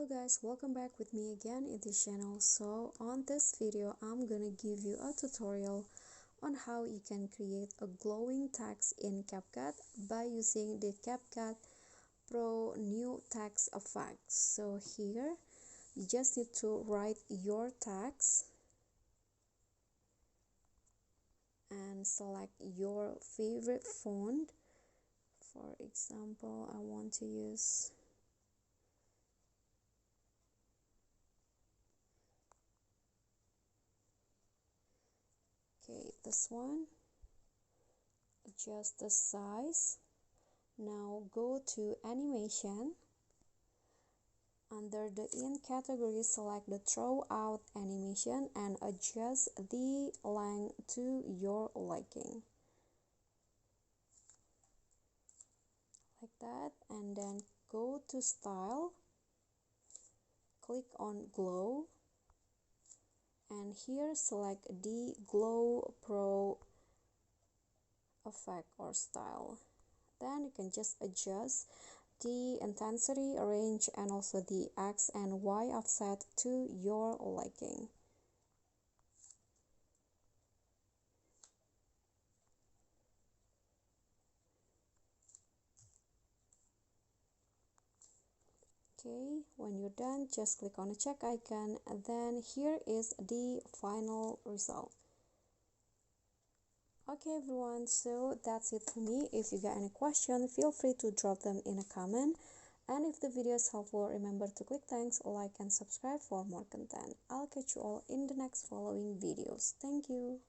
Hello guys, welcome back with me again in this channel. So on this video I'm gonna give you a tutorial on how you can create a glowing text in CapCut by using the CapCut Pro new text effects. So here you just need to write your text and select your favorite font. For example, I want to use this one. Adjust the size. Now go to animation. Under the in category, select the throwout animation and adjust the length to your liking, like that. And then go to style, click on glow, and here select the glow pro effect or style. Then you can just adjust the intensity, range, and also the X and Y offset to your liking. Okay, when you're done, just click on the check icon, and then here is the final result. Okay everyone, so that's it for me. If you got any question, feel free to drop them in a comment. And if the video is helpful, remember to click thanks, like, and subscribe for more content. I'll catch you all in the next following videos. Thank you.